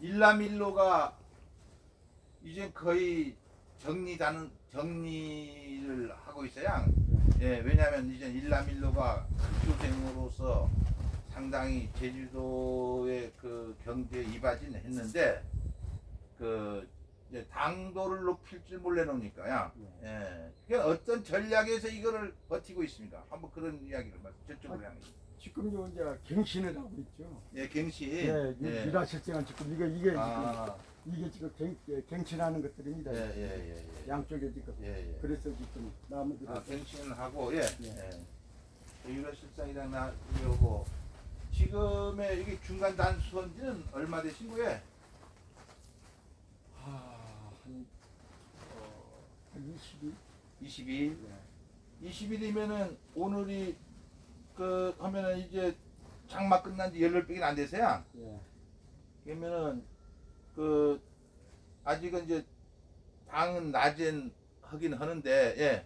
일남일로가 이제 거의 정리를 하고 있어요. 예, 왜냐하면 이제 일남일로가 급조생으로서 상당히 제주도의 그 경제에 이바지는 했는데 그 이제 당도를 높일 줄 몰라놓으니까요. 예, 그러니까 어떤 전략에서 이거를 버티고 있습니까? 한번 그런 이야기를 저쪽으로 향해. 지금요 이제 갱신을 하고 있죠. 예, 갱신. 예, 예. 일하실생은 지금 이게 아, 이게 지금 갱신하는 것들입니다. 예. 양쪽에 지금. 예. 그래서 지금 나무들. 갱신을 하고, 예. 예. 유라실상이랑 나오고 지금의 이게 중간 단수원지는 얼마 되신 거예요? 한 20일. 20일. 예. 20일이면은 오늘이 그 하면은 이제 장마 끝난 지 열흘밖에 안 돼서야. 예. 그러면은 그 아직은 이제 당은 낮엔 하긴 하는데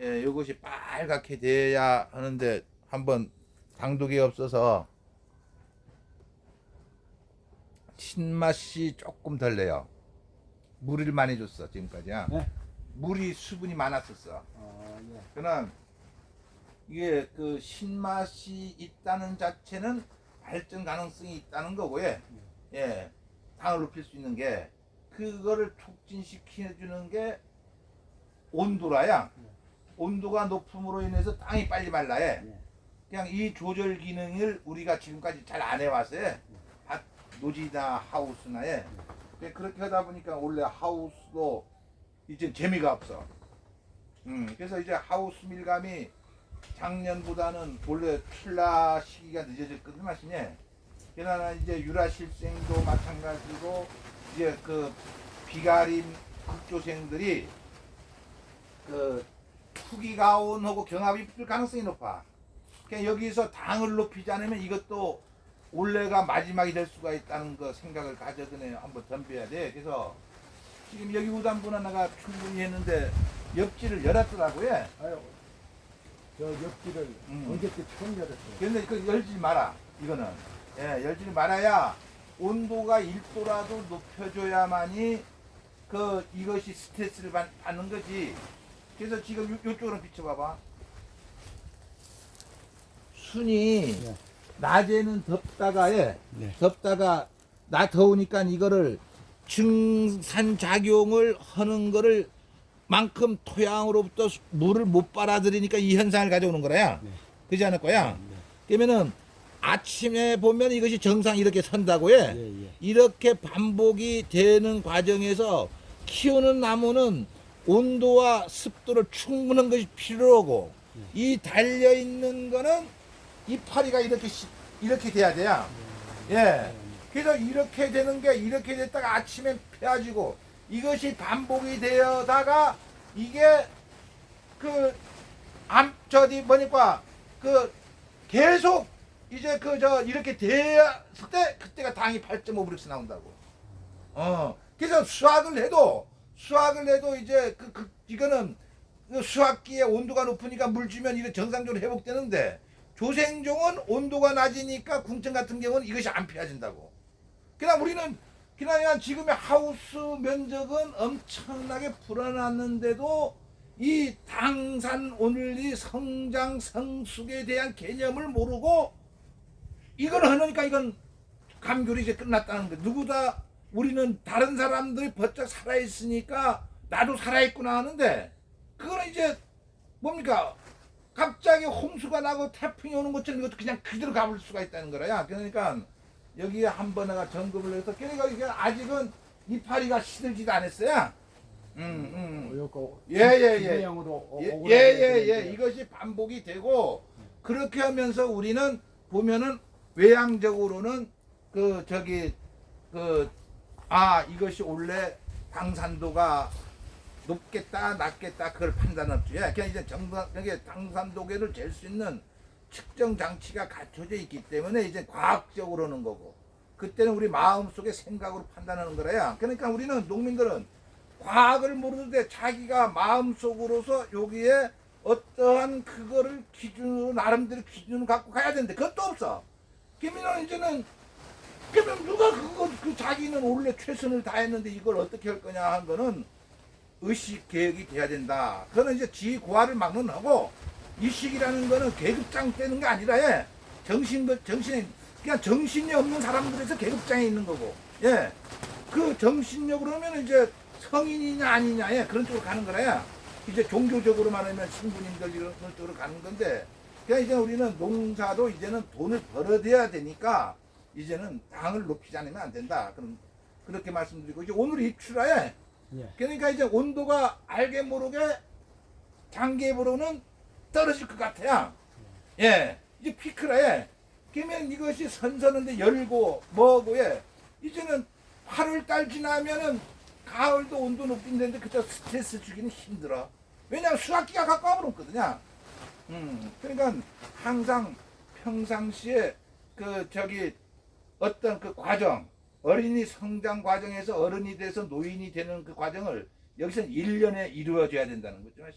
예, 이것이 빨갛게 돼야 하는데 한번 당독이 없어서 신맛이 조금 덜 내요. 물을 많이 줬어 지금까지야. 네? 물이 수분이 많았었어. 예. 그러나 이게 그 신맛이 있다는 자체는 발전 가능성이 있다는 거고요. 예, 당을 높일 수 있는 게 그거를 촉진시켜 주는 게 온도라야. 온도가 높음으로 인해서 땅이 빨리 말라요. 그냥 이 조절 기능을 우리가 지금까지 잘 안 해왔어요. 노지나 하우스나에. 그렇게 하다 보니까 원래 하우스도 이제 재미가 없어. 그래서 이제 하우스 밀감이 작년보다는 원래 출라 시기가 늦어졌거든 마시네. 그러나 이제 유라실생도 마찬가지고 이제 그 비가림 극조생들이 그 투기가온하고 경합이 붙을 가능성이 높아. 그러니까 여기서 당을 높이지 않으면 이것도 올해가 마지막이 될 수가 있다는 거 생각을 가져드네 한번 덤벼야 돼. 그래서 지금 여기 우단부나 내가 충분히 했는데 옆지를 열었더라고요. 아유, 저 옆길을 언제 때 처음 열었어요. 그런데 그 열지 마라. 이거는 열지 말아야 온도가 1도라도 높여줘야만이 그 이것이 스트레스를 받는 거지. 그래서 지금 이쪽으로 비춰봐봐. 순이 낮에는 덥다가 낮 더우니까 이거를 증산 작용을 하는 거를 만큼 토양으로부터 물을 못 빨아들이니까 이 현상을 가져오는 거야. 그렇지 않을 거야. 그러면은 아침에 보면 이것이 정상 이렇게 선다고요. 이렇게 반복이 되는 과정에서 키우는 나무는 온도와 습도를 충분한 것이 필요하고 이 달려 있는 거는 이파리가 이렇게 돼야 돼요. 예. 그래서 이렇게 되는 게 이렇게 됐다가 아침에 펴지고 이것이 반복이 되어다가 이게 뭐니까 계속 이제 이렇게 되었을 때 그때가 당이 8.5브릭스 나온다고. 그래서 수확을 해도 이제 이거는 수확기에 온도가 높으니까 물 주면 이게 정상적으로 회복되는데 조생종은 온도가 낮으니까 궁천 같은 경우는 이것이 안 피해진다고. 그냥 우리는 그냥 지금의 하우스 면적은 엄청나게 불어났는데도 이 당산 온리 성장 성숙에 대한 개념을 모르고 이걸 하니까 이건 감귤이 이제 끝났다는 거. 누구다 우리는 다른 사람들이 버쩍 살아있으니까 나도 살아있구나 하는데 그거는 이제 뭡니까? 갑자기 홍수가 나고 태풍이 오는 것처럼 이것도 그냥 그대로 가볼 수가 있다는 거야. 그러니까 여기에 한번 내가 점검을 해서 그러니까 이게 아직은 이파리가 시들지도 않았어요. 예. 이것이 반복이 되고 그렇게 하면서 우리는 보면은 외향적으로는 이것이 원래 당산도가 높겠다 낮겠다 그걸 판단하죠. 그냥 이제 당산도계를 잴 수 있는 측정 장치가 갖춰져 있기 때문에 이제 과학적으로는 거고 그때는 우리 마음속에 생각으로 판단하는 거라야. 그러니까 우리는 농민들은 과학을 모르는데 자기가 마음속으로서 여기에 어떠한 그거를 기준으로 나름대로 기준을 갖고 가야 되는데 그것도 없어. 그러면 이제는 그러면 누가 그 자기는 원래 최선을 다했는데 이걸 어떻게 할 거냐 한 거는 의식 계획이 돼야 된다. 그거는 이제 지고하를 막는 하고 의식이라는 거는 계급장 떼는 게 아니라 정신에 그냥 정신이 없는 사람들에서 계급장에 있는 거고 그 정신력으로 하면 이제 성인이냐 아니냐 그런 쪽으로 가는 거라야 이제 종교적으로 말하면 신부님들 이런 쪽으로 가는 건데 그러니까 이제 우리는 농사도 이제는 돈을 벌어들여야 되니까 이제는 당을 높이지 않으면 안 된다. 그렇게 말씀드리고 이제 오늘 입출하에 그러니까 이제 온도가 알게 모르게 장기적으로는 떨어질 것 같아요. 이제 피크라에 그러면 이것이 선선한데 열고 뭐고 이제는 8월달 지나면은 가을도 온도 높인다는데 그때 스트레스 주기는 힘들어. 왜냐면 수학기가 가까워 버렸거든요. 그러니까 항상 평상시에 어떤 그 과정, 어린이 성장 과정에서 어른이 돼서 노인이 되는 그 과정을 여기서 1년에 이루어져야 된다는 거죠.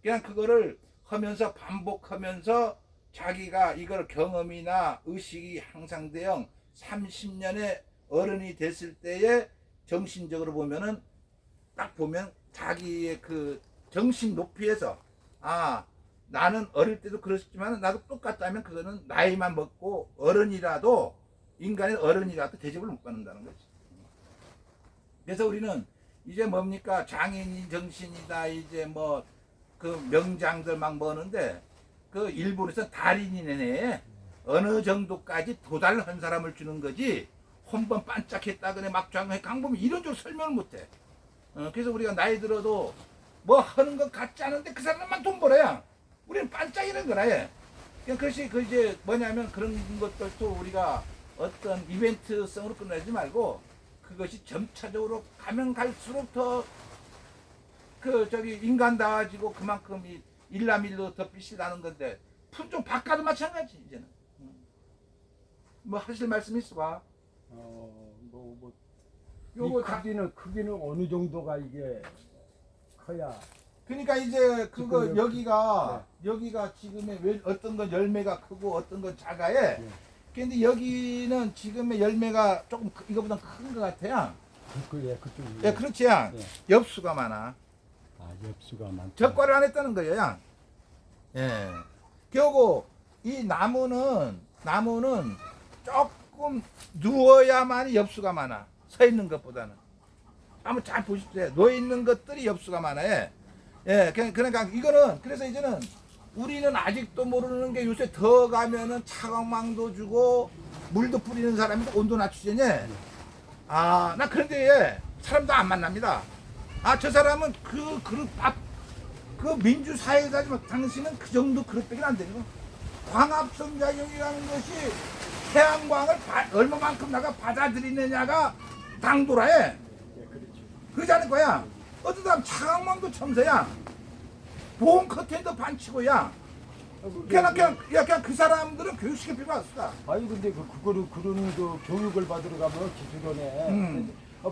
그냥 그거를 하면서 반복하면서 자기가 이걸 경험이나 의식이 향상되어 30년의 어른이 됐을 때에 정신적으로 보면은 딱 보면 자기의 그 정신 높이에서 나는 어릴 때도 그랬지만 나도 똑같다면 그거는 나이만 먹고 어른이라도 인간의 어른이라도 대접을 못 받는다는 거지. 그래서 우리는 이제 뭡니까 장애인 정신이다 이제 뭐 그 명장들 막 뭐는데 그 일본에서 달인이네 어느 정도까지 도달한 사람을 주는 거지 한번 반짝했다 그래 막 장애 강보면 이런 쪽으로 설명을 못해. 그래서 우리가 나이 들어도 뭐 하는 것 같지 않은데 그 사람만 돈 벌어야 우리는 반짝이는 거라 그것이 그 이제 뭐냐면 그런 것들도 우리가 어떤 이벤트성으로 끝내지 말고 그것이 점차적으로 가면 갈수록 더 인간다워지고 그만큼 이 일남일로 더 빛이 나는 건데 품종 바꿔도 마찬가지 이제는. 뭐 하실 말씀 있어 봐. 이 크기는 어느 정도가 이게 커야. 그러니까 이제 그거 지금 여기가 지금의 어떤 건 열매가 크고 어떤 건 작아해. 근데 여기는 지금의 열매가 조금 이거보다 큰 것 같아요. 그쪽이. 그렇지 양. 엽수가 많아. 엽수가 많다. 적과를 안 했다는 거예요, 양. 결국 이 나무는 조금 누워야만 엽수가 많아. 서 있는 것보다는. 한번 잘 보십시오. 누워 있는 것들이 엽수가 많아요. 그러니까 이거는 그래서 이제는 우리는 아직도 모르는 게 요새 더 가면은 차광망도 주고 물도 뿌리는 사람이 온도 낮추자니. 나 그런데 사람도 안 만납니다. 저 사람은 그 민주사회자지만 당신은 그 정도 그릇밖에 안 되는 거. 광합성작용이라는 것이 태양광을 얼마만큼 나가 받아들이느냐가 당도라해. 그러지 않을 거야. 어떤 사람 차광망도 첨서야. 보험 커튼도 반치고야. 그냥 그 사람들은 교육시킬 필요가 없어. 근데 그거를 그런 그 교육을 받으러 가면 기술원에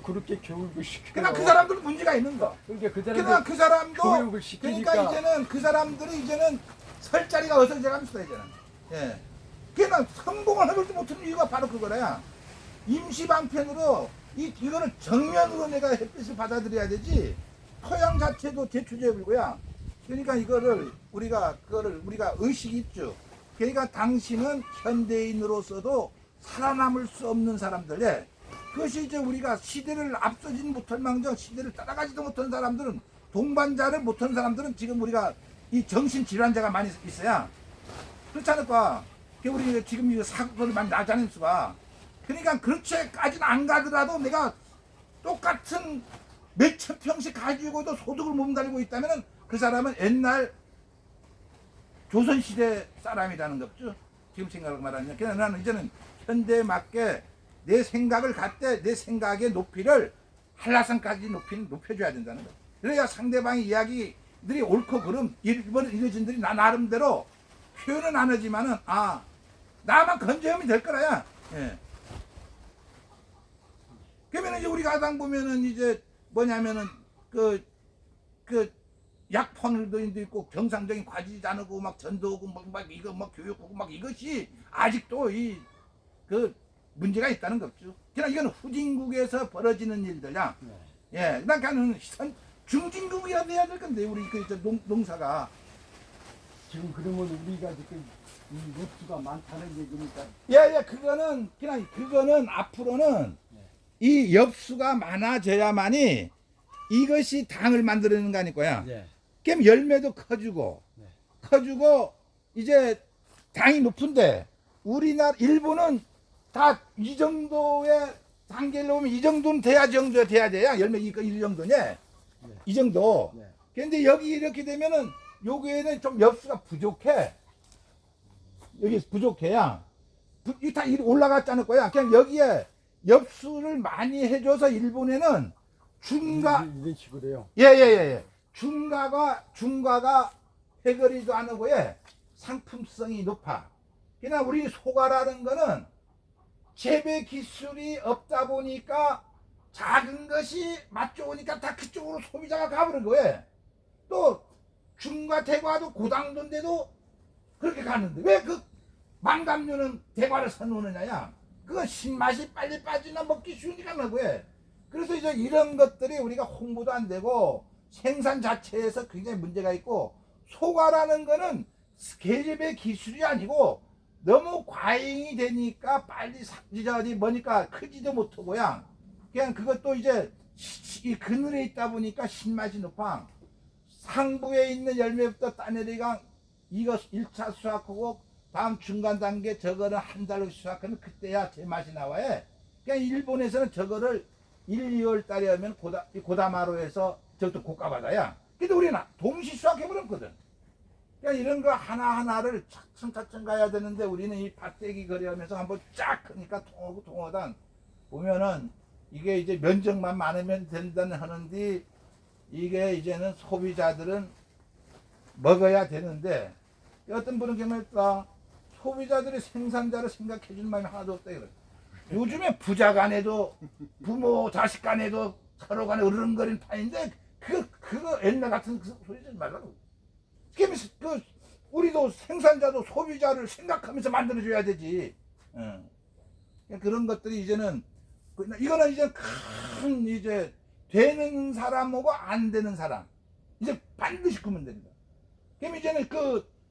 그렇게 교육을 시켜. 그러니까 그 사람들은 문제가 있는 거. 그러니까 그 사람도 교육을 시키니까. 그러니까 이제는 그 사람들이 이제는 설 자리가 어설져가면서 이제는. 그냥 성공을 해보지 못하는 이유가 바로 그거야. 임시방편으로 이거는 정면으로 내가 햇빛을 받아들여야 되지. 토양 자체도 제초제불고야. 그러니까 이거를 우리가 의식이 있죠. 그러니까 당신은 현대인으로서도 살아남을 수 없는 사람들. 그것이 이제 우리가 시대를 앞서지는 못할 망정 시대를 따라가지도 못한 사람들은 동반자를 못한 사람들은 지금 우리가 이 정신질환자가 많이 있어야. 그렇지 않을까? 우리 지금 이거 사고를 많이 나자는 수가. 그러니까 그렇게까지는 안 가더라도 내가 똑같은 몇천 평씩 가지고도 소득을 몸달고 있다면 그 사람은 옛날 조선시대 사람이라는 거죠. 지금 생각을 말하면. 그냥 나는 이제는 현대에 맞게 내 생각을 갖되 내 생각의 높이를 한라산까지 높여줘야 된다는 거예요. 그래야 상대방의 이야기들이 옳고 그름 일본 이러진들이 나 나름대로 표현은 안 하지만은 나만 건조하면 될 거라야. 그러면 이제 우리가 하다 보면은 이제 뭐냐면은 그 약폰도 있고 정상적인 과지 자르고 막 전도하고 막 이거 막 교육하고 막 이것이 아직도 문제가 있다는 거죠. 그냥 이건 후진국에서 벌어지는 일들이야. 예, 그러니까 중진국이라 돼야 될 건데 우리 그 농사가. 지금 그러면 우리가 지금 이 엽수가 많다는 얘기니까. 예, 그거는 앞으로는 이 엽수가 많아져야만이 이것이 당을 만들어내는 거 아닐거야. 예. 그럼 열매도 커지고, 이제 당이 높은데, 일본은 다 이 정도의 단계를 오면 이 정도는 돼야 돼야 열매 이 정도냐? 이 정도. 네. 근데 여기 이렇게 되면은 여기에는 좀 엽수가 부족해. 여기 부족해야. 이 다 올라갔지 않을 거야. 그냥 여기에 엽수를 많이 해줘서 일본에는 이런 식으로요. 예. 중과가 해결이도 안 하고 상품성이 높아. 그냥 우리 소가라는 거는 재배 기술이 없다 보니까 작은 것이 맛 좋으니까 다 그쪽으로 소비자가 가버린 거예요. 또 중과 대과도 고당도인데도 그렇게 가는데 왜 그 망감류는 대과를 선호하느냐? 그건 신맛이 빨리 빠지나 먹기 쉬우니까 그러고 해. 그래서 이제 이런 것들이 우리가 홍보도 안 되고 생산 자체에서 굉장히 문제가 있고, 소과라는 거는 재배 기술이 아니고 너무 과잉이 되니까 빨리 뭐니까 크지도 못하고야. 그냥 그것도 이제 이 그늘에 있다 보니까 신맛이 높아. 상부에 있는 열매부터 따내리가 이거 1차 수확하고 다음 중간 단계 저거를 한 달로 수확하면 그때야 제맛이 나와요. 그냥 일본에서는 저거를 1, 2월 달에 하면 고다마로에서 저것도 고가바다야. 근데 우리는 동시 수확해버렸거든. 그러니까 이런 거 하나하나를 차츰차츰 가야 되는데 우리는 이 밭대기 거래하면서 한번 쫙 하니까 통하단 보면은 이게 이제 면적만 많으면 된다는 하는데 이게 이제는 소비자들은 먹어야 되는데 어떤 분은 그러니까 소비자들이 생산자를 생각해 줄 마음이 하나도 없다 이거야. 요즘에 부자 간에도 부모 자식 간에도 서로 간에 으르렁거리는 판인데 그거 옛날 같은 소리 좀 말라고. 그 우리도 생산자도 소비자를 생각하면서 만들어줘야 되지. 그런 것들이 이제는 이거는 이제 큰 이제 되는 사람하고 안 되는 사람 이제 반드시 구면 됩니다. 그럼 이제는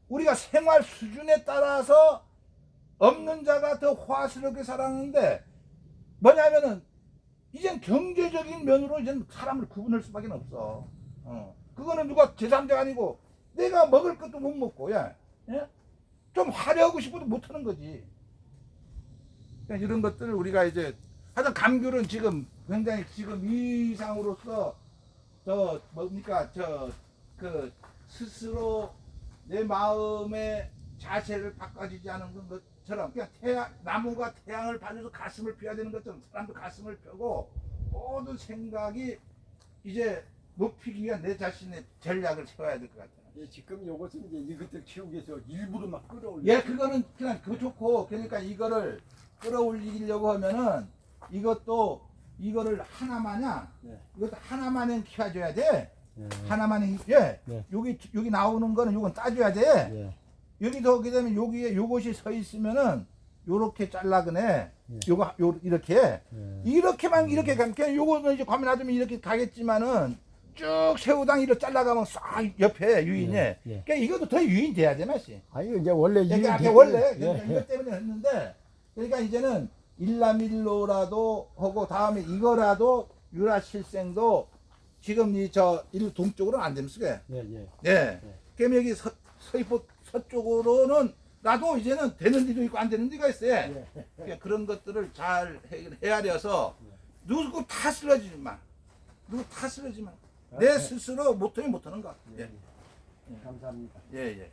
우리가 생활 수준에 따라서 없는 자가 더 화스럽게 살았는데 뭐냐면은 이젠 경제적인 면으로 이제 사람을 구분할 수밖에 없어. 그거는 누가 제3자가 아니고 내가 먹을 것도 못 먹고 좀 화려하고 싶어도 못 하는 거지. 그러니까 이런 것들을 우리가 이제 하여튼 감귤은 지금 굉장히 지금 이 이상으로서 스스로 내 마음의 자세를 바꿔지지 않은 것처럼 그냥 나무가 태양을 받아서 가슴을 펴야 되는 것처럼 사람도 가슴을 펴고 모든 생각이 이제 높이기 위한 내 자신의 전략을 세워야 될 것 같아요. 예, 지금 요것은 이제 이것들 키우기 위해서 일부러 막 끌어올려. 예, 그거는 그냥 그거 좋고 그러니까 이거를 끌어올리려고 하면은 이거를 하나마냥 이것도 하나마냥 키워줘야 돼. 하나마냥 여기 나오는 거는 요건 따줘야 돼. 여기도 오게 되면 여기에 요것이 서 있으면은 요렇게 잘라그네. 이렇게만 이렇게 가면 그냥 요거는 이제 가면 놔두면 이렇게 가겠지만은 쭉 새우당 이렇게 잘라가면 싹 옆에 유인해. 그러니까 이것도 더 유인 돼야 돼 맛이. 아니 이제 원래 그러니까 이게 원래 이것 때문에 했는데 그러니까 이제는 일라밀로라도 하고 다음에 이거라도 유라실생도 지금 일 동쪽으로는 안 되면 쓰게. 그럼 여기 서쪽으로는 나도 이제는 되는 데도 있고 안 되는 데가 있어요. 그러니까 그런 것들을 잘 헤아려서 누구 탓을 하지 마. 내 스스로 못하면 못하는 거. 감사합니다. 예.